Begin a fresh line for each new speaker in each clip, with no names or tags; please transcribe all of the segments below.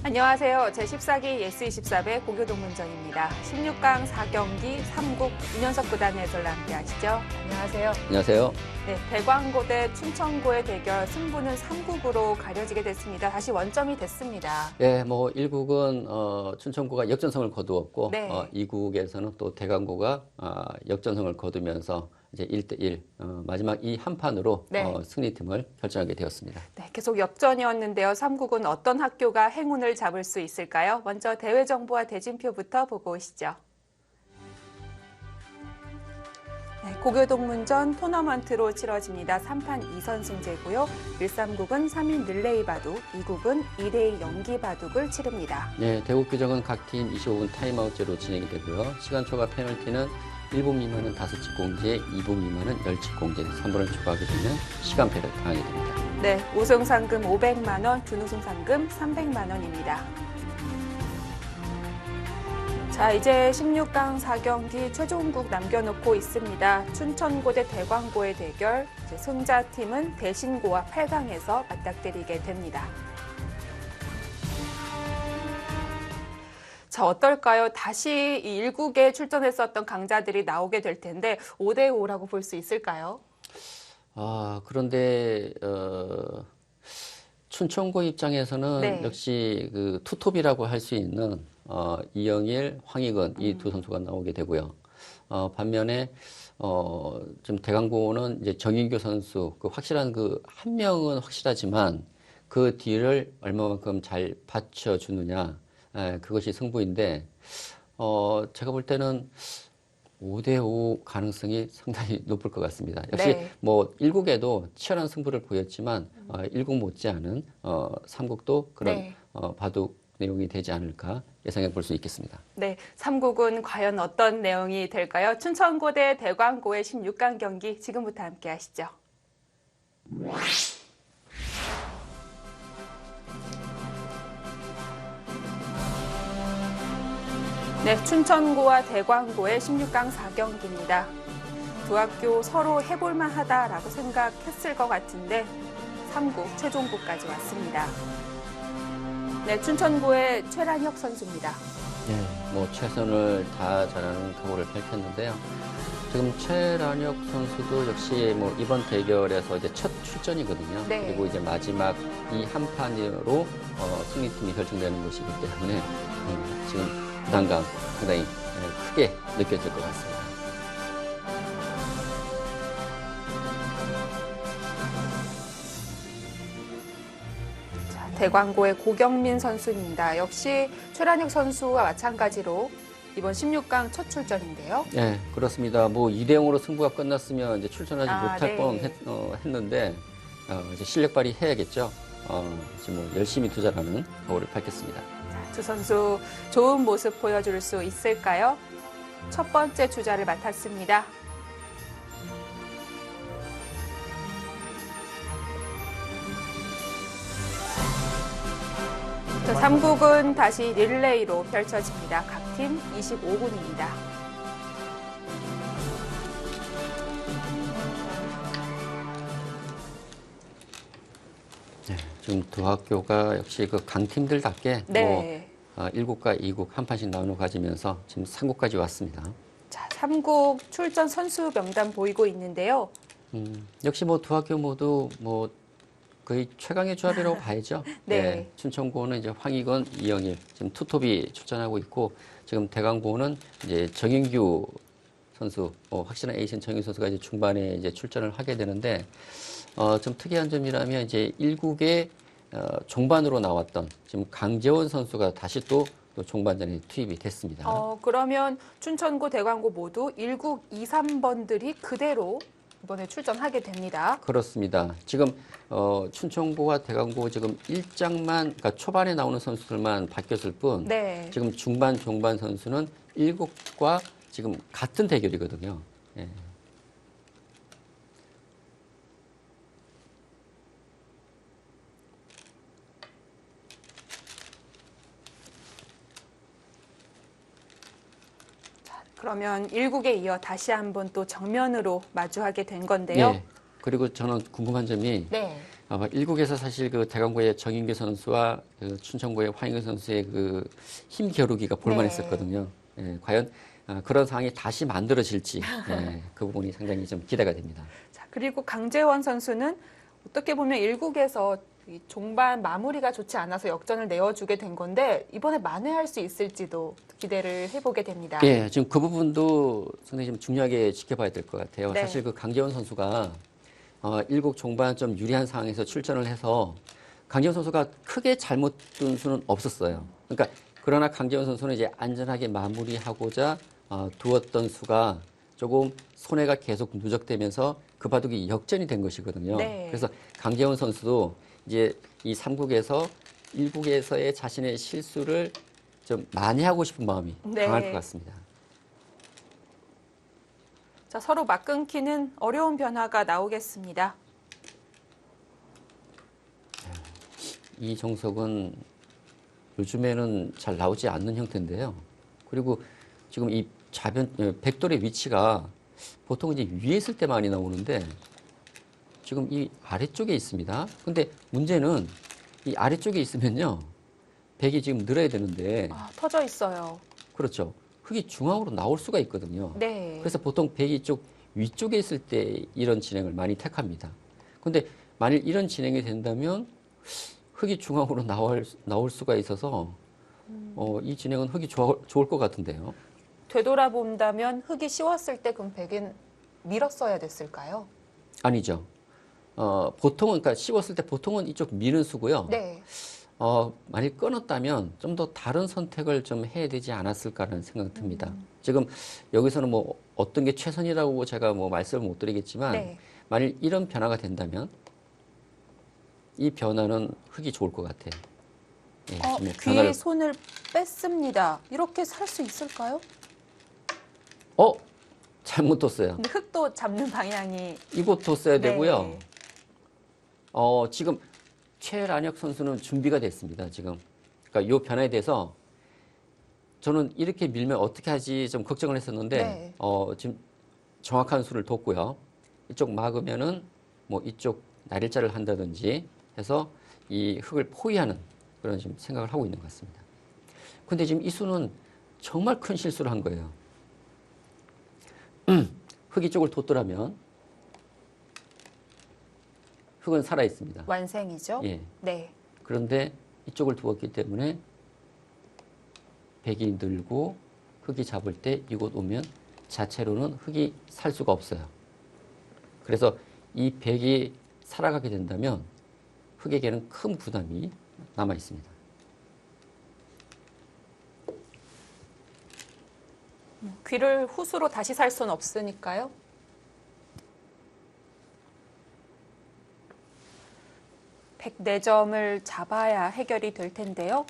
안녕하세요. 제14기 예스24배 고교동문전입니다. 16강 4경기 3국 윤현석 구단의 해설과 함께하시죠. 안녕하세요.
안녕하세요.
네, 대광고 대 춘천고의 대결 승부는 3국으로 가려지게 됐습니다. 다시 원점이 됐습니다.
네, 뭐 1국은 춘천고가 역전승을 거두었고
네.
2국에서는 또 대광고가 역전승을 거두면서 이제 1대1 마지막 이 한 판으로
네.
승리팀을 결정하게 되었습니다.
네, 계속 역전이었는데요. 3국은 어떤 학교가 행운을 잡을 수 있을까요? 먼저 대회 정보와 대진표부터 보고 오시죠. 네, 고교동문전 토너먼트로 치러집니다. 3판 2선 승제고요. 1-3국은 3인 릴레이 바둑, 2국은 2대2 연기 바둑을 치릅니다.
네, 대국 규정은 각 팀 25분 타임아웃제로 진행이 되고요. 시간 초과 페널티는 1분 미만은 5집 공제, 2분 미만은 10집 공제, 3분을 초과하게 되면 시간패를 당하게 됩니다.
네, 우승 상금 500만 원, 준우승 상금 300만 원입니다. 자, 이제 16강 4경기 최종국 남겨놓고 있습니다. 춘천고 대 대광고의 대결, 이제 승자팀은 대신고와 8강에서 맞닥뜨리게 됩니다. 자, 어떨까요? 다시 이 1국에 출전했었던 강자들이 나오게 될 텐데 5대5라고 볼 수 있을까요?
그런데 춘천고 입장에서는
네.
역시 그 투톱이라고 할 수 있는 이영일, 황희근 이 두 선수가 나오게 되고요. 반면에 좀 대강고는 이제 정인규 선수 그 확실한 그 한 명은 확실하지만 그 뒤를 얼마만큼 잘 받쳐주느냐 그것이 승부인데 제가 볼 때는 5대5 가능성이 상당히 높을 것 같습니다. 역시
네.
뭐 1국에도 치열한 승부를 보였지만 1국 못지않은 3국도 그런
네.
바둑 내용이 되지 않을까 예상해 볼 수 있겠습니다.
네, 3국은 과연 어떤 내용이 될까요? 춘천고 대 대광고의 16강 경기 지금부터 함께 하시죠. 네, 춘천고와 대광고의 16강 4경기입니다. 두 학교 서로 해볼만 하다라고 생각했을 것 같은데 3국 최종국까지 왔습니다. 네, 춘천고의 최란혁 선수입니다.
네, 뭐 최선을 다하자라는 각오를 밝혔는데요. 지금 최란혁 선수도 역시 뭐 이번 대결에서 이제 첫 출전이거든요.
네.
그리고 이제 마지막 이 한 판으로 승리팀이 결정되는 것이기 때문에 지금 부담감 상당히 크게 느껴질 것 같습니다.
자, 대광고의 고경민 선수입니다. 역시 최란혁 선수와 마찬가지로 이번 16강 첫 출전인데요.
네, 그렇습니다. 뭐 2대0으로 승부가 끝났으면 이제 출전하지 못할
네.
뻔했는데 이제 실력 발휘해야겠죠. 지금 뭐 열심히 투자라는 각오를 밝혔습니다.
자, 두 선수 좋은 모습 보여줄 수 있을까요? 첫 번째 주자를 맡았습니다. 자, 3국은 다시 릴레이로 펼쳐집니다. 각 팀 25분입니다.
네, 지금 두 학교가 역시 그 강팀들답게
네.
뭐 1국과 2국 한 판씩 나누어 가지면서 지금 3국까지 왔습니다.
자, 3국 출전 선수 명단 보이고 있는데요.
역시 뭐 두 학교 모두 뭐 거의 최강의 조합이라고 봐야죠.
네.
춘천고는 이제 황희건, 이영일 지금 투톱이 출전하고 있고 지금 대강고는 이제 정인규 선수 확실한 에이스인 정인규 선수가 이제 중반에 이제 출전을 하게 되는데 좀 특이한 점이라면 이제 1국에 종반으로 나왔던 지금 강재원 선수가 다시 또 종반전에 투입이 됐습니다.
그러면 춘천고, 대광고 모두 1국 2, 3번들이 그대로 이번에 출전하게 됩니다.
그렇습니다. 지금 춘천고와 대강고 지금 일장만 그러니까 초반에 나오는 선수들만 바뀌었을 뿐
네.
지금 중반, 종반 선수는 1국과 지금 같은 대결이거든요. 예.
그러면 1국에 이어 다시 한번 또 정면으로 마주하게 된 건데요.
예. 그리고 저는 궁금한 점이
네.
일국에서 사실 그 대강고의 정인규 선수와 그 춘천고의 황희근 선수의 그 힘 겨루기가 볼만했었거든요. 예, 과연 그런 상황이 다시 만들어질지 예, 그 부분이 상당히 좀 기대가 됩니다.
자, 그리고 강재원 선수는 어떻게 보면 1국에서 이 종반 마무리가 좋지 않아서 역전을 내어주게 된 건데 이번에 만회할 수 있을지도 기대를 해보게 됩니다.
예, 지금 그 부분도 상당히 좀 중요하게 지켜봐야 될 것 같아요.
네.
사실 그 강재원 선수가 1국 종반 좀 유리한 상황에서 출전을 해서 강재원 선수가 크게 잘못 둔 수는 없었어요. 그러니까 그러나 강재원 선수는 이제 안전하게 마무리하고자 두었던 수가 조금 손해가 계속 누적되면서 그 바둑이 역전이 된 것이거든요.
네.
그래서 강재원 선수도 이제 이 3국에서 1국에서의 자신의 실수를 좀 만회하고 싶은 마음이
네.
강할 것 같습니다.
자, 서로 막 끊기는 어려운 변화가 나오겠습니다.
이 정석은 요즘에는 잘 나오지 않는 형태인데요. 그리고 지금 이 백돌의 위치가 보통 이제 위에 있을 때 많이 나오는데 지금 이 아래쪽에 있습니다. 근데 문제는 이 아래쪽에 있으면요. 백이 지금 늘어야 되는데
터져 있어요.
그렇죠. 흙이 중앙으로 나올 수가 있거든요.
네.
그래서 보통 백이 쪽 위쪽에 있을 때 이런 진행을 많이 택합니다. 근데 만일 이런 진행이 된다면 흙이 중앙으로 나올 수가 있어서 이 진행은 흙이 좋을 것 같은데요.
되돌아본다면 흙이 씌웠을 때 그럼 백은 밀었어야 됐을까요?
아니죠. 보통은, 그러니까 씌웠을 때 보통은 이쪽 미는 수고요.
네.
만일 끊었다면 좀 더 다른 선택을 좀 해야 되지 않았을까라는 생각이 듭니다. 지금 여기서는 뭐 어떤 게 최선이라고 제가 뭐 말씀을 못 드리겠지만
네.
만일 이런 변화가 된다면 이 변화는 흙이 좋을 것 같아요. 예, 좀
귀에 손을 뺐습니다. 이렇게 살 수 있을까요?
잘못 뒀어요.
근데 흙도 잡는 방향이
이곳 뒀어야
네.
되고요. 지금 최란혁 선수는 준비가 됐습니다. 지금. 그러니까 이 변화에 대해서 저는 이렇게 밀면 어떻게 하지 좀 걱정을 했었는데
네.
지금 정확한 수를 뒀고요. 이쪽 막으면은 뭐 이쪽 날일자를 한다든지 해서 이 흙을 포위하는 그런 지금 생각을 하고 있는 것 같습니다. 근데 지금 이 수는 정말 큰 실수를 한 거예요. 흙 이쪽을 뒀더라면 흙은 살아 있습니다.
완생이죠?
예.
네.
그런데 이쪽을 두었기 때문에 백이 늘고 흙이 잡을 때 이곳 오면 자체로는 흙이 살 수가 없어요. 그래서 이 백이 살아가게 된다면 흙에게는 큰 부담이 남아 있습니다.
귀를 후수로 다시 살 수는 없으니까요. 백 4점을 잡아야 해결이 될 텐데요.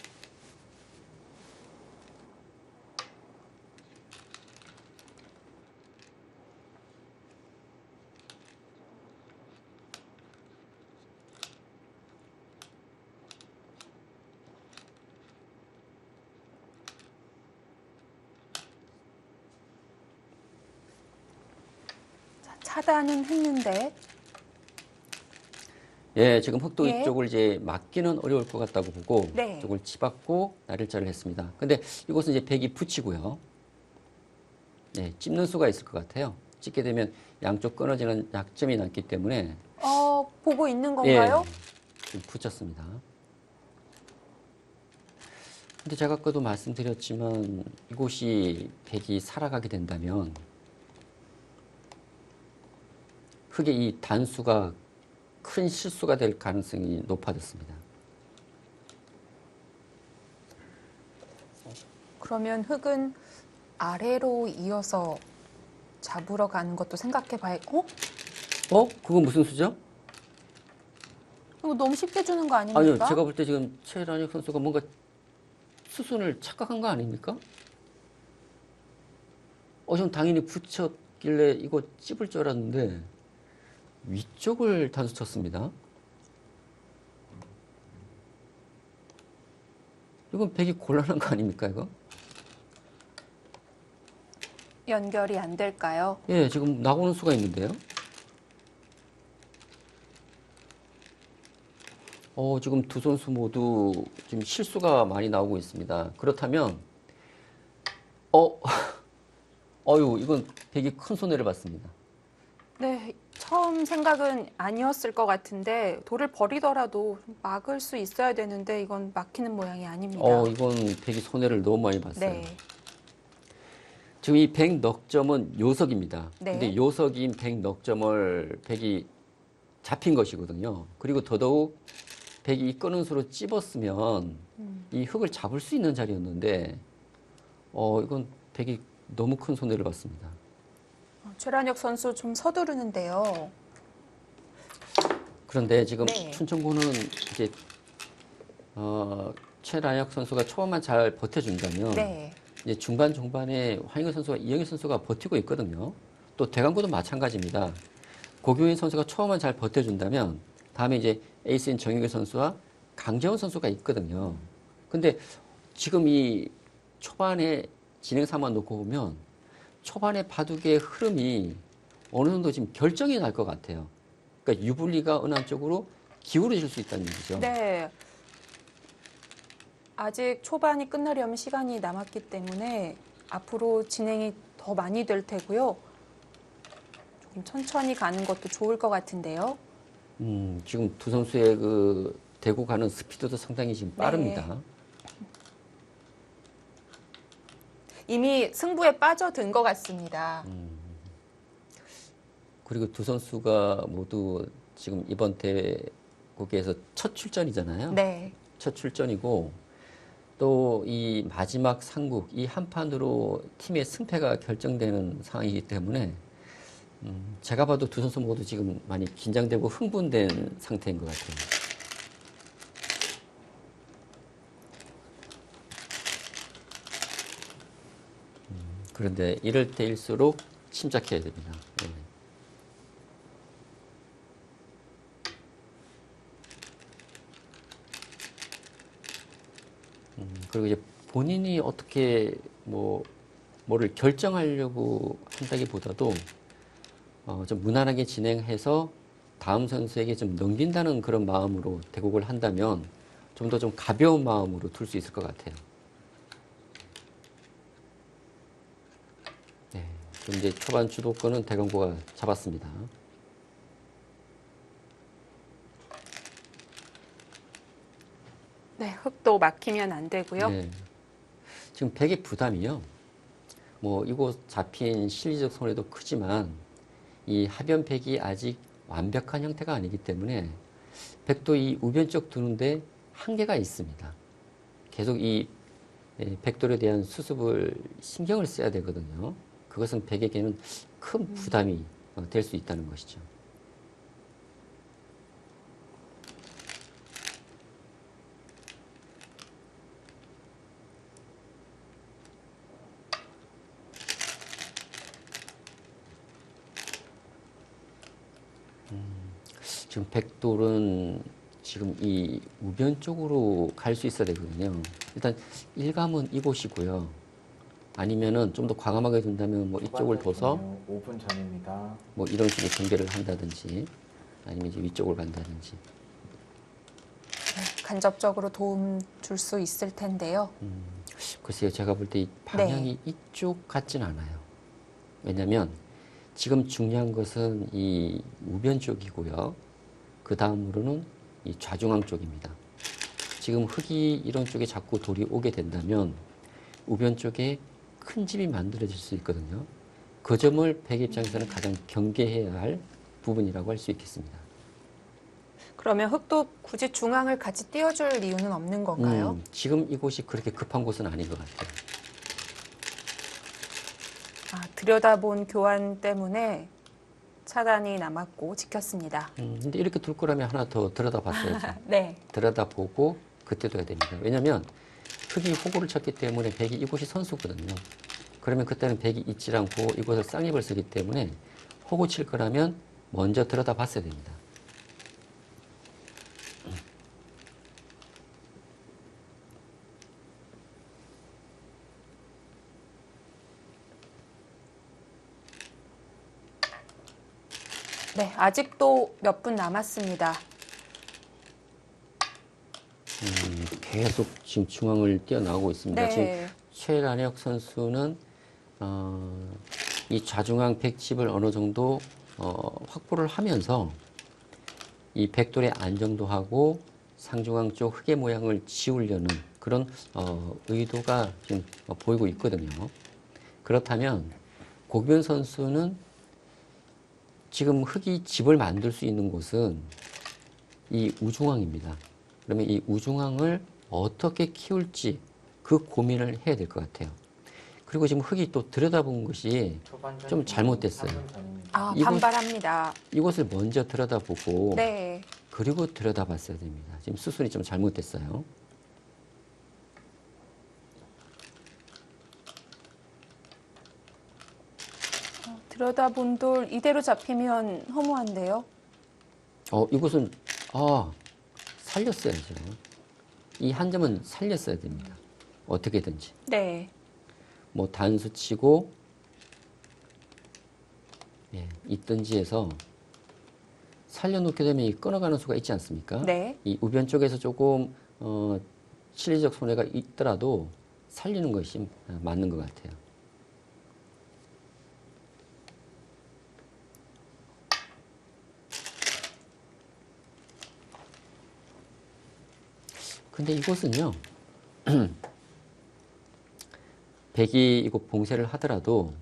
자, 차단은 했는데
예, 지금 흙도
예.
이쪽을 이제 막기는 어려울 것 같다고 보고
네.
이쪽을 치받고 날일자를 했습니다. 근데 이곳은 이제 백이 붙이고요. 예, 찝는 수가 있을 것 같아요. 찝게 되면 양쪽 끊어지는 약점이 남기 때문에
보고 있는 건가요?
예, 좀 붙였습니다. 근데 제가 아까도 말씀드렸지만 이곳이 백이 살아가게 된다면 흙의 이 단수가 큰 실수가 될 가능성이 높아졌습니다.
그러면 흙은 아래로 이어서 잡으러 가는 것도 생각해 봐야.
그건 무슨 수죠?
이거 너무 쉽게 주는 거 아닙니까?
아니요, 제가 볼 때 지금 최란혁 선수가 뭔가 수순을 착각한 거 아닙니까? 좀 당연히 붙였길래 이거 찝을 줄 알았는데 위쪽을 단수 쳤습니다. 이건 백이 곤란한 거 아닙니까, 이거?
연결이 안 될까요?
예, 지금 나오는 수가 있는데요. 지금 두 선수 모두 지금 실수가 많이 나오고 있습니다. 그렇다면, 어, 이건 백이 큰 손해를 봤습니다.
네, 처음 생각은 아니었을 것 같은데 돌을 버리더라도 막을 수 있어야 되는데 이건 막히는 모양이 아닙니다.
이건 백이 손해를 너무 많이 봤어요.
네,
지금 이 백 넉점은 요석입니다.
네.
근데 요석인 백 넉점을 백이 잡힌 것이거든요. 그리고 더더욱 백이 이 끄는 수로 찝었으면 이 흙을 잡을 수 있는 자리였는데, 이건 백이 너무 큰 손해를 봤습니다.
최란혁 선수 좀 서두르는데요.
그런데 지금
네.
춘천고는 이제 최란혁 선수가 초반만 잘 버텨준다면
네.
이제 중반 중반에 황희근 선수가 이영희 선수가 버티고 있거든요. 또 대강고도 마찬가지입니다. 고교인 선수가 초반만 잘 버텨준다면 다음에 이제 에이스인 정유계 선수와 강재원 선수가 있거든요. 근데 지금 이 초반에 진행 상황 놓고 보면 초반에 바둑의 흐름이 어느 정도 지금 결정이 날 것 같아요. 그러니까 유불리가 어느 한쪽으로 기울어질 수 있다는 얘기죠.
네. 아직 초반이 끝나려면 시간이 남았기 때문에 앞으로 진행이 더 많이 될 테고요. 조금 천천히 가는 것도 좋을 것 같은데요.
지금 두 선수의 그 대구 가는 스피드도 상당히 지금 빠릅니다.
네. 이미 승부에 빠져든 것 같습니다.
그리고 두 선수가 모두 지금 이번 대국에서 첫 출전이잖아요.
네.
첫 출전이고 또 이 마지막 상국 이 한 판으로 팀의 승패가 결정되는 상황이기 때문에 제가 봐도 두 선수 모두 지금 많이 긴장되고 흥분된 상태인 것 같아요. 그런데 이럴 때일수록 침착해야 됩니다. 네. 그리고 이제 본인이 어떻게 뭐를 결정하려고 한다기보다도 좀 무난하게 진행해서 다음 선수에게 좀 넘긴다는 그런 마음으로 대국을 한다면 좀 더 좀 가벼운 마음으로 둘 수 있을 것 같아요. 네, 지금 이제 초반 주도권은 대강고가 잡았습니다.
네, 흙도 막히면 안 되고요.
네. 지금 백의 부담이요. 뭐 이곳 잡힌 실리적 손해도 크지만 이 하변백이 아직 완벽한 형태가 아니기 때문에 백도 이 우변 쪽 두는데 한계가 있습니다. 계속 이 백돌에 대한 수습을 신경을 써야 되거든요. 그것은 백에게는 큰 부담이 될 수 있다는 것이죠. 지금 백돌은 지금 이 우변 쪽으로 갈 수 있어야 되거든요. 일단 일감은 이곳이고요. 아니면은 좀 더 과감하게 둔다면 뭐 이쪽을 둬서
5분 전입니다.
뭐 이런 식의 전개를 한다든지 아니면 이제 위쪽을 간다든지.
간접적으로 도움 줄 수 있을 텐데요.
글쎄요, 제가 볼 때 이 방향이 이쪽 같진 않아요. 왜냐면 지금 중요한 것은 이 우변 쪽이고요. 그 다음으로는 이 좌중앙 쪽입니다. 지금 흙이 이런 쪽에 자꾸 돌이 오게 된다면 우변 쪽에 큰 집이 만들어질 수 있거든요. 그 점을 백 입장에서는 가장 경계해야 할 부분이라고 할 수 있겠습니다.
그러면 흙도 굳이 중앙을 같이 띄워줄 이유는 없는 건가요?
지금 이곳이 그렇게 급한 곳은 아닌 것 같아요.
들여다본 교환 때문에 차단이 남았고 지켰습니다.
근데 이렇게 둘 거라면 하나 더 들여다봤어야죠.
네.
들여다보고 그때 둬야 됩니다. 왜냐하면 흙이 호구를 쳤기 때문에 백이 이곳이 선수거든요. 그러면 그때는 백이 있지 않고 이곳을 쌍입을 쓰기 때문에 호구 칠 거라면 먼저 들여다봤어야 됩니다.
네, 아직도 몇 분 남았습니다.
계속 지금 중앙을 뛰어나오고 있습니다. 지금
네.
최란혁 선수는 이 좌중앙 백칩을 어느 정도 확보를 하면서 이 백돌의 안정도 하고 상중앙 쪽 흑의 모양을 지우려는 그런 의도가 지금 보이고 있거든요. 그렇다면 고기현 선수는 지금 흑이 집을 만들 수 있는 곳은 이 우중앙입니다. 그러면 이 우중앙을 어떻게 키울지 그 고민을 해야 될 것 같아요. 그리고 지금 흑이 또 들여다본 것이 좀 잘못됐어요.
아,
이곳-
반발합니다.
이곳을 먼저 들여다보고
네.
그리고 들여다봤어야 됩니다. 지금 수순이 좀 잘못됐어요.
들여다본 돌 이대로 잡히면 허무한데요.
이곳은 살렸어야죠. 이 한 점은 살렸어야 됩니다. 어떻게든지.
네.
뭐 단수 치고 있든지 해서 살려놓게 되면 이 끊어가는 수가 있지 않습니까?
네.
이 우변 쪽에서 조금 실리적 손해가 있더라도 살리는 것이 맞는 것 같아요. 근데 이곳은요, 백이 이곳 봉쇄를 하더라도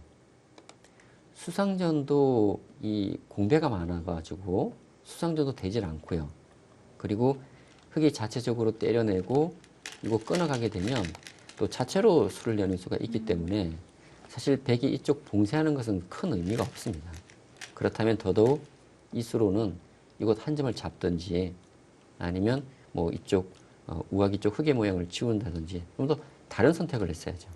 수상전도 이 공배가 많아가지고 수상전도 되질 않고요. 그리고 흑이 자체적으로 때려내고 이거 끊어가게 되면 또 자체로 수를 내는 수가 있기 때문에 사실 백이 이쪽 봉쇄하는 것은 큰 의미가 없습니다. 그렇다면 더더욱 이 수로는 이곳 한 점을 잡든지 아니면 뭐 이쪽 우아기 쪽 흑의 모양을 지운다든지 좀 더 다른 선택을 했어야죠.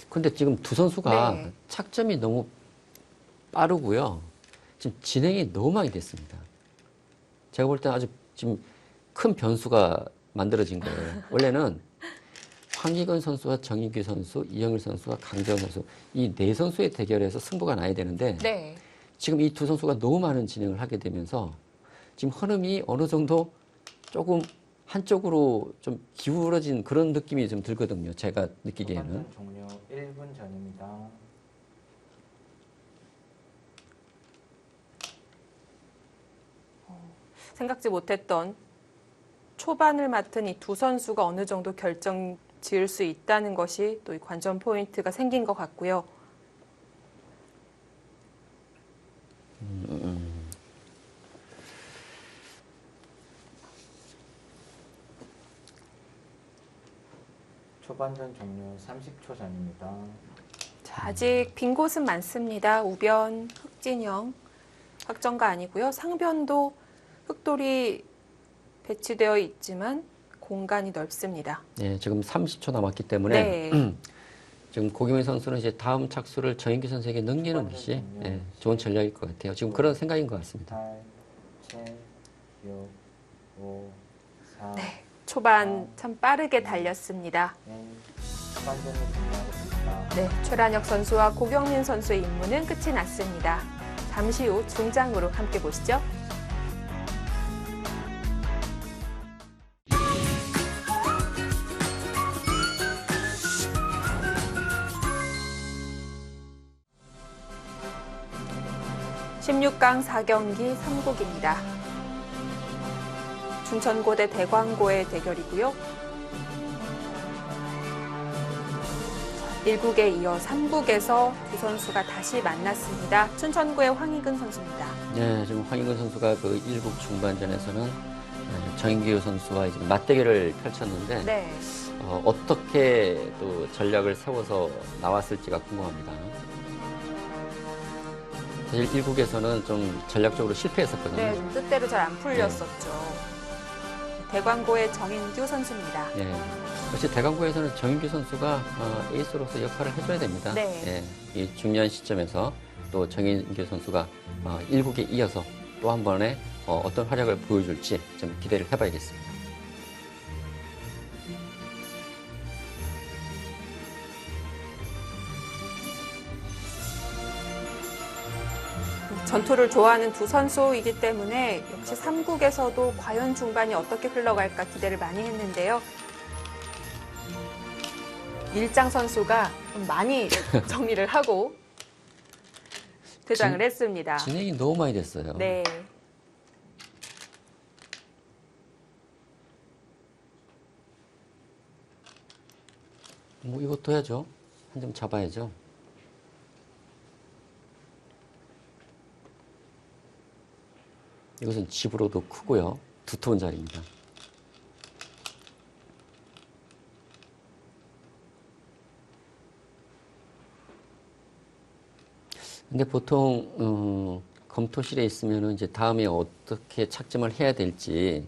근데 지금 두 선수가
네.
착점이 너무 빠르고요. 지금 진행이 너무 많이 됐습니다. 제가 볼 때는 아주 지금 큰 변수가 만들어진 거예요. 원래는 황희건 선수와 정인규 선수, 이영일 선수와 강재원 선수 이 네 선수의 대결에서 승부가 나야 되는데
네.
지금 이 두 선수가 너무 많은 진행을 하게 되면서 지금 흐름이 어느 정도 조금 한쪽으로 좀 기울어진 그런 느낌이 좀 들거든요. 제가 느끼기에는.
초반전 종료 1분 전입니다.
생각지 못했던 초반을 맡은 이 두 선수가 어느 정도 결정 지을 수 있다는 것이 또 이 관전 포인트가 생긴 것 같고요.
초반전 종료 30초 전입니다.
자, 아직 빈 곳은 많습니다. 우변, 흑진영 확정가 아니고요. 상변도 흑돌이 배치되어 있지만 공간이 넓습니다.
네, 지금 30초 남았기 때문에
네.
지금 고경민 선수는 이제 다음 착수를 정인규 선수에게 넘기는 것이 좋은 전략일 것 같아요. 지금 그런 생각인 것 같습니다.
8, 7, 6, 5, 4,
네. 초반 참 빠르게 달렸습니다.
1. 초반전을 종료하겠습니다.
네, 최란혁 선수와 고경민 선수의 임무는 끝이 났습니다. 잠시 후 중장으로 함께 보시죠. (16강) 4경기 3국입니다. 춘천고 대 대광고의 대결이고요. 1국에 이어 3국에서 두 선수가 다시 만났습니다. 춘천고의 황희근 선수입니다.
네, 지금 황희근 선수가 그 1국 중반전에서는 정인규 선수와 이제 맞대결을 펼쳤는데
네.
어떻게 또 전략을 세워서 나왔을지가 궁금합니다. 사실 1국에서는 좀 전략적으로 실패했었거든요.
네, 뜻대로 잘 안 풀렸었죠. 대광고의 정인규 선수입니다.
네. 역시 대강고에서는 정인규 선수가 에이스로서 역할을 해줘야 됩니다.
네.
이 중요한 시점에서 또 정인규 선수가 1국에 이어서 또 한 번에 어떤 활약을 보여줄지 좀 기대를 해봐야겠습니다.
전투를 좋아하는 두 선수이기 때문에 역시 3국에서도 과연 중반이 어떻게 흘러갈까 기대를 많이 했는데요. 일장 선수가 좀 많이 정리를 하고 퇴장을 했습니다.
진행이 너무 많이 됐어요.
네.
뭐 이것도 해야죠. 한 점 잡아야죠. 이것은 집으로도 크고요. 두터운 자리입니다. 근데 보통 검토실에 있으면 이제 다음에 어떻게 착점을 해야 될지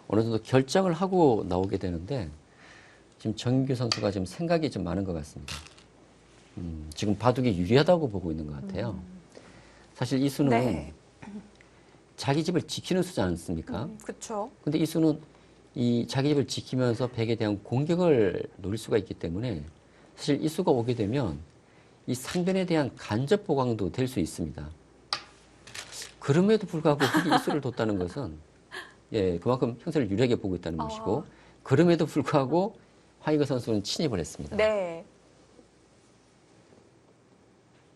어느 정도 결정을 하고 나오게 되는데 지금 정인규 선수가 지금 생각이 좀 많은 것 같습니다. 지금 바둑이 유리하다고 보고 있는 것 같아요. 사실 이 수는
네.
자기 집을 지키는 수지 않습니까?
그렇죠.
근데 이 수는 이 자기 집을 지키면서 백에 대한 공격을 노릴 수가 있기 때문에 사실 이 수가 오게 되면 이 상변에 대한 간접 보강도 될 수 있습니다. 그럼에도 불구하고 흑이 이 수를 뒀다는 것은 예, 그만큼 형세를 유리하게 보고 있다는 것이고 그럼에도 불구하고 황희근 선수는 침입을 했습니다.
네.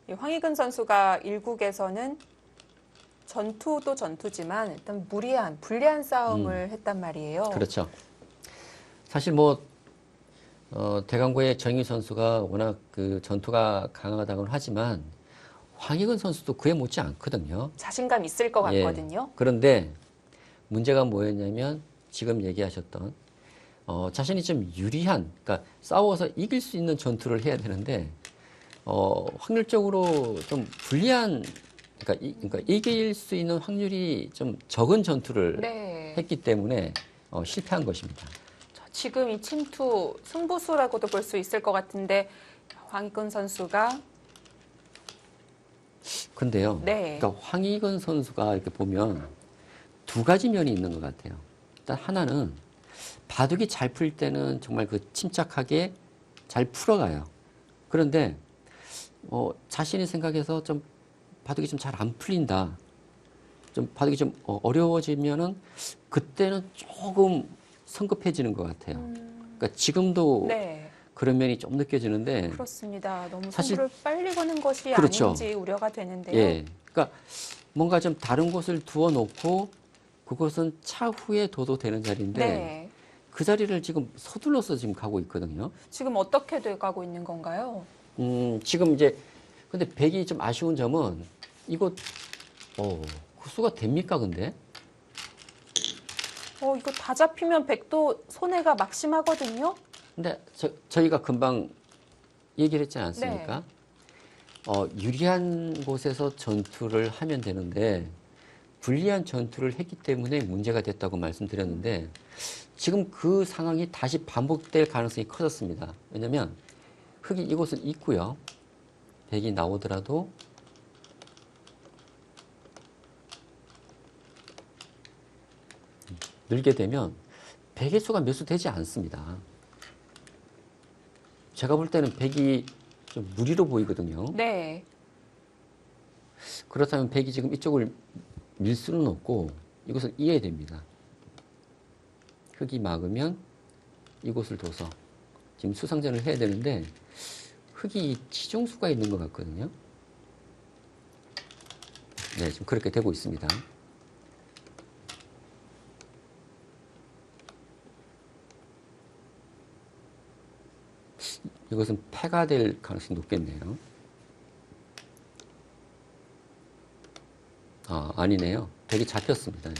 이 황희근 선수가 1국에서는 전투도 전투지만 일단 무리한, 불리한 싸움을 했단 말이에요.
그렇죠. 사실 뭐 대강고의 정희 선수가 워낙 그 전투가 강하다고는 하지만 황희근 선수도 그에 못지 않거든요.
자신감 있을 것 같거든요.
그런데 문제가 뭐였냐면 지금 얘기하셨던 자신이 좀 유리한, 그러니까 싸워서 이길 수 있는 전투를 해야 되는데 확률적으로 좀 불리한, 그러니까 이길 수 있는 확률이 좀 적은 전투를
네.
했기 때문에 실패한 것입니다.
자, 지금 이 침투 승부수라고도 볼 수 있을 것 같은데 황희근 선수가
근데요.
네.
그러니까 황희근 선수가 이렇게 보면 두 가지 면이 있는 것 같아요. 일단 하나는 바둑이 잘 풀 때는 정말 그 침착하게 잘 풀어가요. 그런데 자신이 생각해서 좀 바둑이 좀 잘 안 풀린다. 좀 바둑이 좀 어려워지면은 그때는 조금 성급해지는 것 같아요. 그러니까 지금도
네.
그런 면이 좀 느껴지는데
그렇습니다. 너무
사실-
승부를 빨리 거는 것이
그렇죠.
아닌지 우려가 되는데요.
예. 그러니까 뭔가 좀 다른 곳을 두어 놓고 그것은 차후에 둬도 되는 자리인데
네.
그 자리를 지금 서둘러서 지금 가고 있거든요.
지금 어떻게 돼가고 있는 건가요?
지금 이제 근데 백이 좀 아쉬운 점은 이거 그 수가 됩니까 근데?
이거 다 잡히면 백도 손해가 막심하거든요.
근데 저희가 금방 얘기를 했지 않습니까? 유리한 곳에서 전투를 하면 되는데 불리한 전투를 했기 때문에 문제가 됐다고 말씀드렸는데 지금 그 상황이 다시 반복될 가능성이 커졌습니다. 왜냐하면 흑이 이곳을 잇고요. 백이 나오더라도 늘게 되면 백의 수가 몇 수 되지 않습니다. 제가 볼 때는 백이 좀 무리로 보이거든요.
네.
그렇다면 백이 지금 이쪽을 밀 수는 없고 이것을 이어야 됩니다. 흑이 막으면 이곳을 둬서 지금 수상전을 해야 되는데 흑이 치중수가 있는 것 같거든요. 네, 지금 그렇게 되고 있습니다. 이것은 패가 될 가능성이 높겠네요. 아니네요. 백이 잡혔습니다.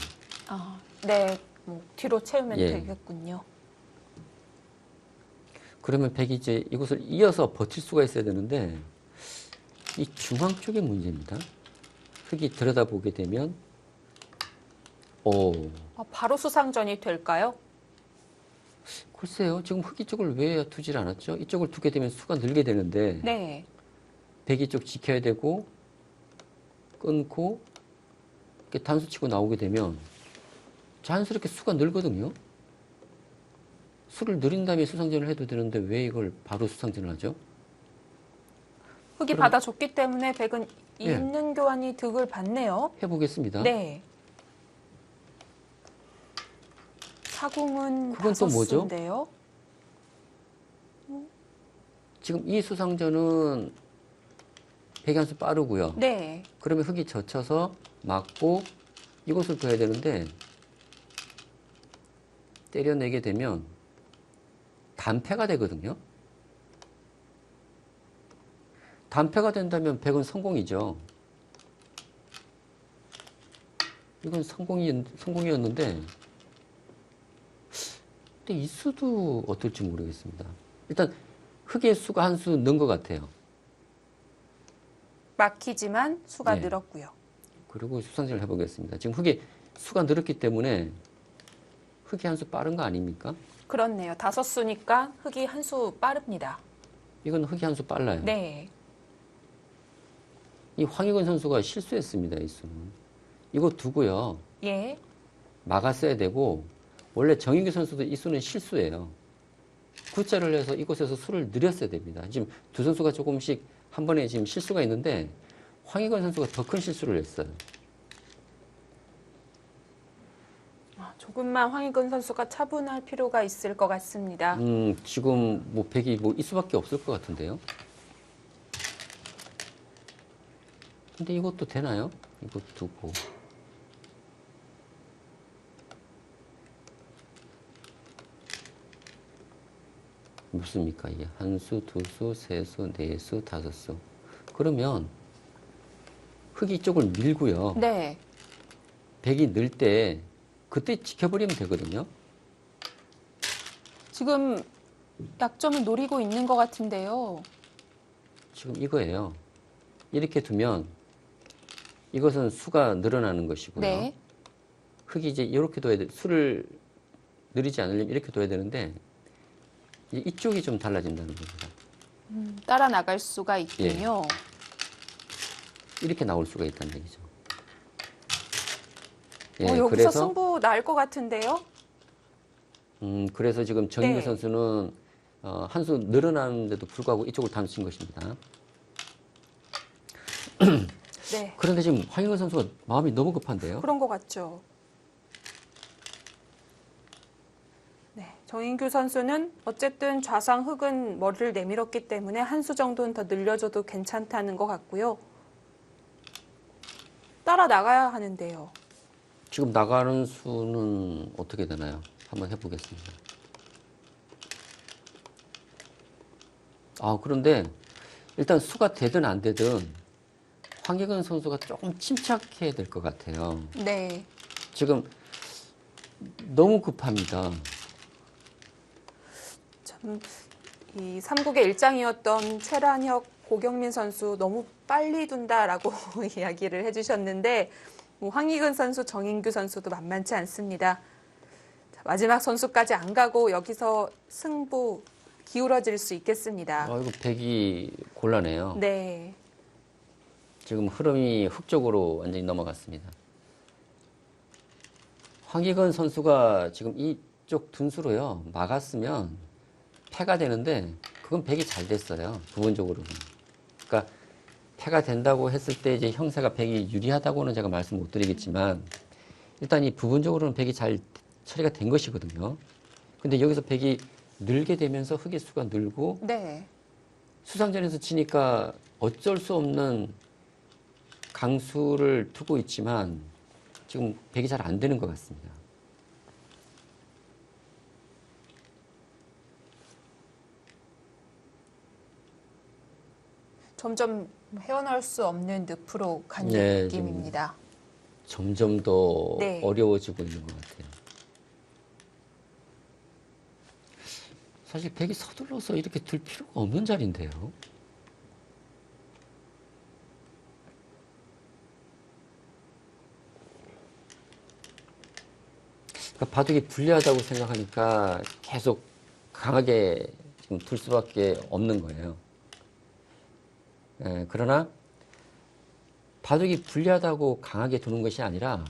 네. 뭐 뒤로 채우면
예.
되겠군요.
그러면 백이 이제 이곳을 이어서 버틸 수가 있어야 되는데 이 중앙 쪽의 문제입니다. 흑이 들여다보게 되면
바로 수상전이 될까요?
글쎄요. 지금 흑이 쪽을 왜 두질 않았죠? 이쪽을 두게 되면 수가 늘게 되는데
네.
백이 쪽 지켜야 되고 끊고 이렇게 단수 치고 나오게 되면 자연스럽게 수가 늘거든요. 수를 늘린 다음에 수상전을 해도 되는데 왜 이걸 바로 수상전을 하죠?
흑이
그럼-
받아줬기 때문에 백은
예.
있는 교환이 득을 받네요.
해보겠습니다.
네. 사공은
그건 또 뭐죠?
다섯수인데요.
지금 이 수상전은 백이 한 수 빠르고요.
네.
그러면 흑이 젖혀서 맞고 이것을 둬야 되는데 때려내게 되면 단패가 되거든요. 단패가 된다면 백은 성공이죠. 이건 성공이었는데 근데 이 수도 어떨지 모르겠습니다. 일단 흑의 수가 한 수 는 것 같아요.
막히지만 수가
네.
늘었고요.
그리고 수상전을 해보겠습니다. 지금 흑의 수가 늘었기 때문에 흑이 한 수 빠른 거 아닙니까?
그렇네요. 다섯수니까 흑이 한 수 빠릅니다.
이건 흑이 한 수 빨라요.
네.
이 황희근 선수가 실수했습니다. 이 수는. 이거 두고요.
예.
막았어야 되고 원래 정인규 선수도 이 수는 실수예요. 구자를 해서 이곳에서 수를 늘렸어야 됩니다. 지금 두 선수가 조금씩 한 번에 지금 실수가 있는데 황희근 선수가 더 큰 실수를 했어요.
조금만 황희근 선수가 차분할 필요가 있을 것 같습니다.
지금 뭐 백이 뭐 이 수밖에 없을 것 같은데요. 근데 이것도 되나요? 이거 두고. 무엇입니까? 이게 한 수, 두 수, 세 수, 네 수, 다섯 수. 그러면 흑이 쪽을 밀고요.
네.
백이 늘 때 그때 지켜버리면 되거든요.
지금 약점을 노리고 있는 것 같은데요.
지금 이거예요. 이렇게 두면 이것은 수가 늘어나는 것이고요.
네.
흑이 이제 이렇게 둬야 돼. 수를 느리지 않으려면 이렇게 둬야 되는데 이쪽이 좀 달라진다는 겁니다.
따라 나갈 수가 있군요.
이렇게 나올 수가 있다는 얘기죠. 예,
여기서
그래서
승부 날 것 같은데요.
그래서 지금 정인규
네.
선수는 한 수 늘어나는데도 불구하고 이쪽을 단수친 것입니다.
네.
그런데 지금 황희근 선수가 마음이 너무 급한데요.
그런 것 같죠. 네. 정인규 선수는 어쨌든 좌상 흑은 머리를 내밀었기 때문에 한 수 정도는 더 늘려줘도 괜찮다는 것 같고요. 따라 나가야 하는데요.
지금 나가는 수는 어떻게 되나요? 한번 해보겠습니다. 그런데 일단 수가 되든 안 되든 황희근 선수가 조금 침착해야 될 것 같아요.
네.
지금 너무 급합니다.
참, 이 삼국의 일장이었던 최란혁, 고경민 선수 너무 빨리 둔다라고 이야기를 해주셨는데 황희근 선수, 정인규 선수도 만만치 않습니다. 자, 마지막 선수까지 안 가고 여기서 승부 기울어질 수 있겠습니다.
이거 백이 곤란해요.
네.
지금 흐름이 흑 쪽으로 완전히 넘어갔습니다. 황희근 선수가 지금 이쪽 둔수로요 막았으면 패가 되는데 그건 백이 잘 됐어요. 부분적으로는. 그러니까 패가 된다고 했을 때 이제 형세가 백이 유리하다고는 제가 말씀 못 드리겠지만 일단 이 부분적으로는 백이 잘 처리가 된 것이거든요. 근데 여기서 백이 늘게 되면서 흑의 수가 늘고
네.
수상전에서 치니까 어쩔 수 없는 강수를 두고 있지만 지금 백이 잘 안 되는 것 같습니다.
점점 헤어나올 수 없는 늪으로 간
네,
느낌입니다.
점점 더
네.
어려워지고 있는 것 같아요. 사실 백이 서둘러서 이렇게 둘 필요가 없는 자리인데요. 그러니까 바둑이 불리하다고 생각하니까 계속 강하게 지금 둘 수밖에 없는 거예요. 그러나 바둑이 불리하다고 강하게 두는 것이 아니라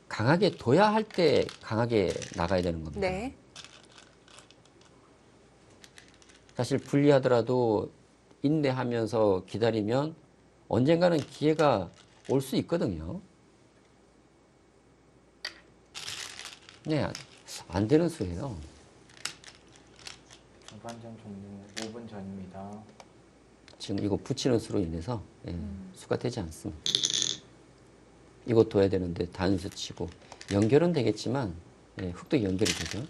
강하게 둬야 할 때 강하게 나가야 되는 겁니다.
네.
사실 불리하더라도 인내하면서 기다리면 언젠가는 기회가 올 수 있거든요. 네, 안 되는 수예요.
중반전 종료 5분 전입니다.
지금 이거 붙이는 수로 인해서 수가 되지 않습니다. 이거 둬야 되는데 단수 치고 연결은 되겠지만 흙도 연결이 되죠.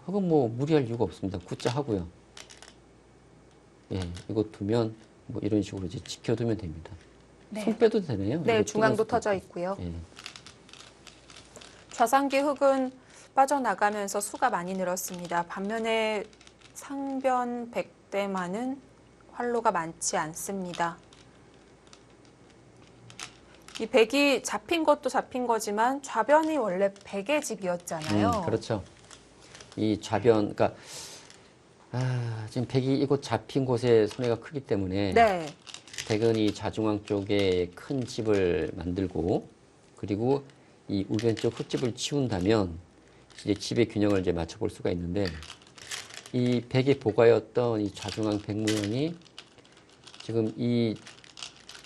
흙은 뭐 무리할 이유가 없습니다. 굿자 하고요. 이거 두면 뭐 이런 식으로 이제 지켜두면 됩니다.
네.
손 빼도 되네요.
네,
이거
중앙도
뚫어서
터져 있고요.
예.
좌상기 흙은 빠져나가면서 수가 많이 늘었습니다. 반면에 상변 백대만은 활로가 많지 않습니다. 이 백이 잡힌 것도 잡힌 거지만 좌변이 원래 백의 집이었잖아요.
그렇죠. 이 좌변, 그러니까 지금 백이 이곳 잡힌 곳에 손해가 크기 때문에
네.
백은 이 좌중앙 쪽에 큰 집을 만들고 그리고 이 우변 쪽 흙집을 치운다면 이제 집의 균형을 이제 맞춰볼 수가 있는데 이 백의 보가였던 이 좌중앙 백 모양이 지금 이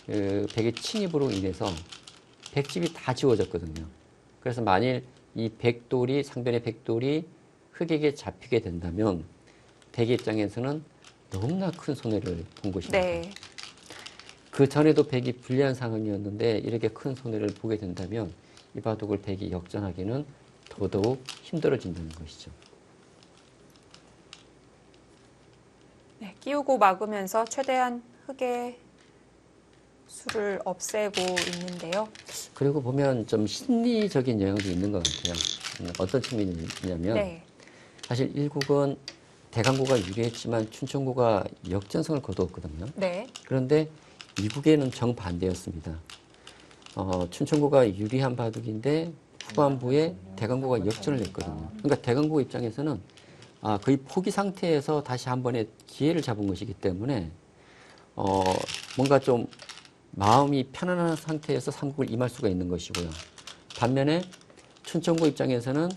백의 침입으로 인해서 백집이 다 지워졌거든요. 그래서 만일 이 백돌이 상변의 백돌이 흙에게 잡히게 된다면 백의 입장에서는 너무나 큰 손해를 본 것입니다.
네.
그 전에도 백이 불리한 상황이었는데 이렇게 큰 손해를 보게 된다면 이 바둑을 백이 역전하기는 더더욱 힘들어진다는 것이죠.
네, 끼우고 막으면서 최대한 흙의 수를 없애고 있는데요.
그리고 보면 좀 심리적인 영역이 있는 것 같아요. 어떤 측면이냐면
네.
사실 1국은 대강고가 유리했지만 춘천고가 역전승을 거두었거든요.
네.
그런데 2국에는 정반대였습니다. 춘천고가 유리한 바둑인데 후반부에 대강고가 역전을 냈거든요. 그러니까 대강고 입장에서는 거의 포기 상태에서 다시 한 번의 기회를 잡은 것이기 때문에 뭔가 좀 마음이 편안한 상태에서 3국을 임할 수가 있는 것이고요. 반면에 춘천고 입장에서는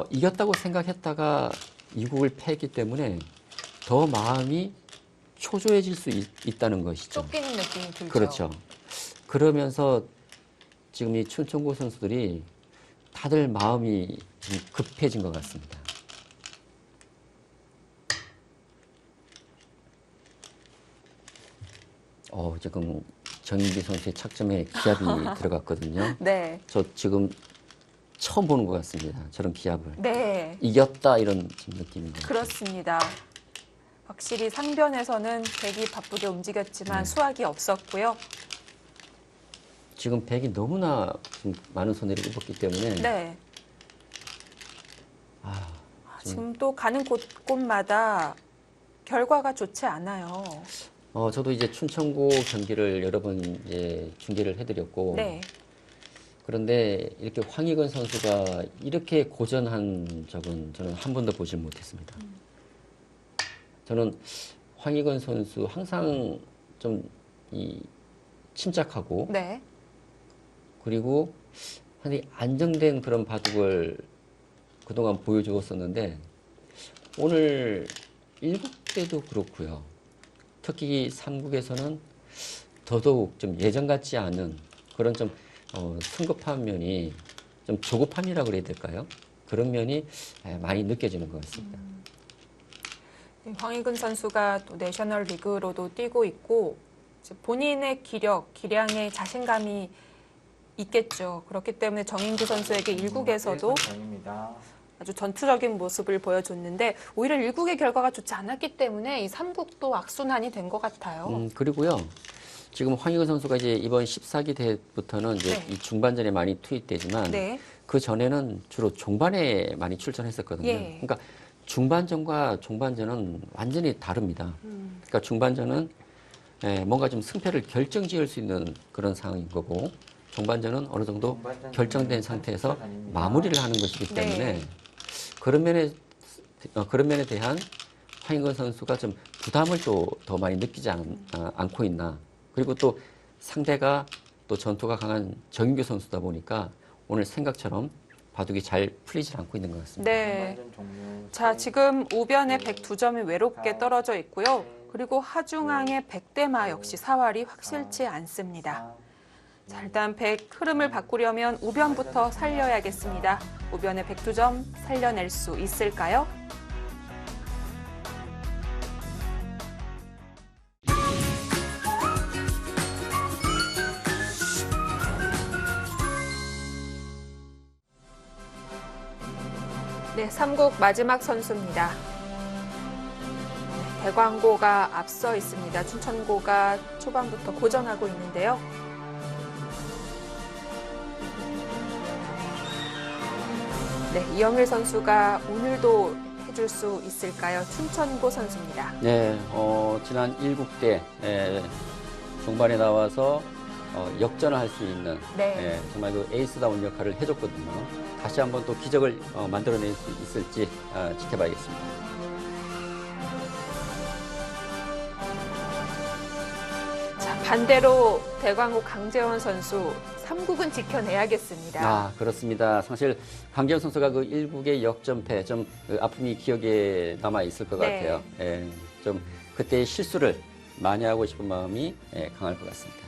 이겼다고 생각했다가 2국을 패했기 때문에 더 마음이 초조해질 수 있다는 것이죠.
쫓기는 느낌이 들죠.
그렇죠. 그러면서 지금 이 춘천고 선수들이 다들 마음이 좀 급해진 것 같습니다. 지금 정인기 선수의 착점에 기합이 들어갔거든요.
네.
저 지금 처음 보는 것 같습니다. 저런 기합을.
네.
이겼다 이런 지금 느낌인 것 같아요.
그렇습니다. 확실히 상변에서는 백이 바쁘게 움직였지만 수확이 없었고요.
지금 백이 너무나 지금 많은 손해를 입었기 때문에
네.
지금
지금 또 가는 곳곳마다 결과가 좋지 않아요.
저도 이제 춘천고 경기를 여러 번 이제 중계를 해드렸고
네.
그런데 이렇게 황희건 선수가 이렇게 고전한 적은 저는 한 번도 보질 못했습니다. 저는 황희건 선수 항상 좀 침착하고
네.
그리고 상당히 안정된 그런 바둑을 그동안 보여주었었는데 오늘 1국 때도 그렇고요. 특히 3국에서는 더더욱 좀 예전 같지 않은 그런 좀 성급한 면이 좀 조급함이라고 그래야 될까요? 그런 면이 많이 느껴지는 것 같습니다.
황희근 선수가 또 내셔널 리그로도 뛰고 있고 본인의 기량에 자신감이 있겠죠. 그렇기 때문에 정인규 선수에게 1국에서도
1분 전입니다.
아주 전투적인 모습을 보여줬는데 오히려 1국의 결과가 좋지 않았기 때문에 이 3국도 악순환이 된 것 같아요.
그리고요. 지금 황희근 선수가 이제 이번 14기 대회부터는 이제
네.
이 중반전에 많이 투입되지만
네.
그 전에는 주로 종반에 많이 출전했었거든요.
예.
그러니까 중반전과 종반전은 완전히 다릅니다. 그러니까 중반전은 뭔가 좀 승패를 결정지을 수 있는 그런 상황인 거고 종반전은 어느 정도
중반전
결정된
종료
상태에서
30초 전입니다.
마무리를 하는 것이기 때문에
네.
그런 면에 대한 황희건 선수가 좀 부담을 또 더 많이 느끼지 않고 있나. 그리고 또 상대가 또 전투가 강한 정인규 선수다 보니까 오늘 생각처럼 바둑이 잘 풀리질 않고 있는 것 같습니다.
네.
전반전 종료.
자, 지금 우변에 102점이 외롭게 떨어져 있고요. 그리고 하중앙의 백대마 역시 사활이 확실치 않습니다. 자, 일단 백 흐름을 바꾸려면 우변부터 살려야겠습니다. 우변의 102점 살려낼 수 있을까요? 네, 3국 마지막 선수입니다. 대광고가 앞서 있습니다. 춘천고가 초반부터 고전하고 있는데요. 네, 이영일 선수가 오늘도 해줄 수 있을까요? 춘천고 선수입니다.
네, 지난 1국 때 중반에 나와서 역전을 할 수 있는
네.
정말 그 에이스다운 역할을 해줬거든요. 다시 한번 또 기적을 만들어낼 수 있을지 지켜봐야겠습니다.
자, 반대로 대광고 강재원 선수 3국은 지켜내야겠습니다.
아, 그렇습니다. 사실 강재원 선수가 그 1국의 역전패 좀 아픔이 기억에 남아 있을 것
네.
같아요. 좀 그때의 실수를 만회하고 싶은 마음이 강할 것 같습니다.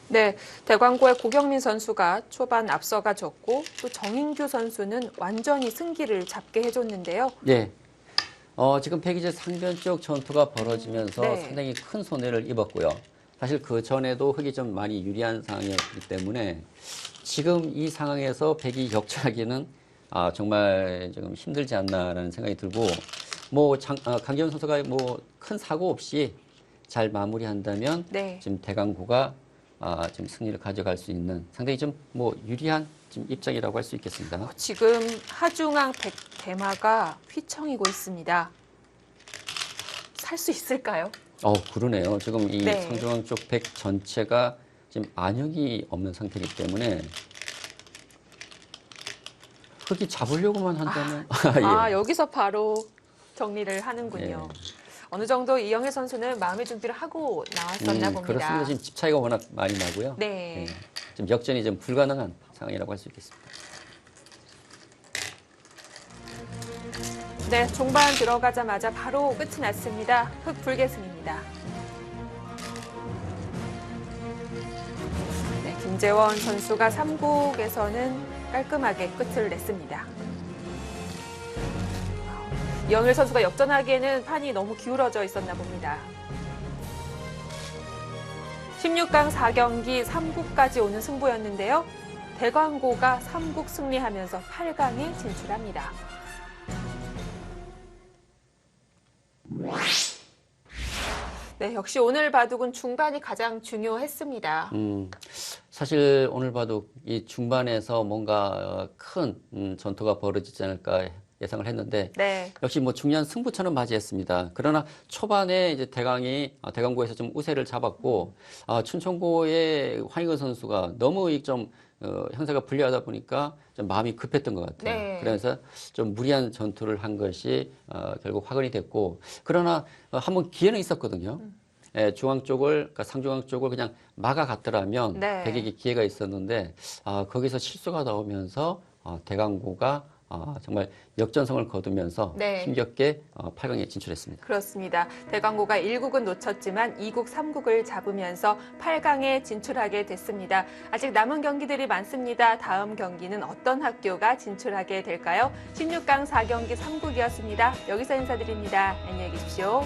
네, 대광고의 고경민 선수가 초반 앞서가졌고 또 정인규 선수는 완전히 승기를 잡게 해줬는데요.
네. 지금 백이제 상변 쪽 전투가 벌어지면서
네.
상당히 큰 손해를 입었고요. 사실 그 전에도 흑이 좀 많이 유리한 상황이었기 때문에 지금 이 상황에서 백이 역전하기는 정말 좀 힘들지 않나라는 생각이 들고 강재원 선수가 큰 사고 없이 잘 마무리한다면
네.
지금 대강고가 지금 승리를 가져갈 수 있는 상당히 좀 유리한 지금 입장이라고 할 수 있겠습니다.
지금 하중앙 백대마가 휘청이고 있습니다. 살 수 있을까요?
그러네요. 지금 이
네.
상중앙 쪽 백 전체가 지금 안역이 없는 상태이기 때문에 흑이 잡으려고만 한다면 예.
여기서 바로 정리를 하는군요.
예.
어느 정도 이영일 선수는 마음의 준비를 하고 나왔었나 봅니다.
그렇습니다. 지금 집 차이가 워낙 많이 나고요.
네.
지금 역전이 좀 불가능한 상황이라고 할 수 있겠습니다.
네, 종반 들어가자마자 바로 끝이 났습니다. 흑 불계승입니다. 네, 김재원 선수가 3국에서는 깔끔하게 끝을 냈습니다. 이영일 선수가 역전하기에는 판이 너무 기울어져 있었나 봅니다. 16강 4경기 3국까지 오는 승부였는데요. 대광고가 3국 승리하면서 8강에 진출합니다. 네, 역시 오늘 바둑은 중반이 가장 중요했습니다.
사실 오늘 봐도 이 중반에서 뭔가 큰 전투가 벌어지지 않을까 예상을 했는데
네.
역시 중요한 승부처럼 맞이했습니다. 그러나 초반에 이제 대강고에서 좀 우세를 잡았고 춘천고의 황희근 선수가 너무 좀 형사가 불리하다 보니까 좀 마음이 급했던 것 같아요.
네.
그래서 좀 무리한 전투를 한 것이 결국 화근이 됐고 그러나 한번 기회는 있었거든요. 중앙 쪽을 그러니까 상중앙 쪽을 그냥 막아갔더라면
네.
백에게 기회가 있었는데 거기서 실수가 나오면서 대강고가 정말 역전성을 거두면서
네.
힘겹게 8강에 진출했습니다.
그렇습니다. 대광고가 1국은 놓쳤지만 2국, 3국을 잡으면서 8강에 진출하게 됐습니다. 아직 남은 경기들이 많습니다. 다음 경기는 어떤 학교가 진출하게 될까요? 16강 4경기 3국이었습니다. 여기서 인사드립니다. 안녕히 계십시오.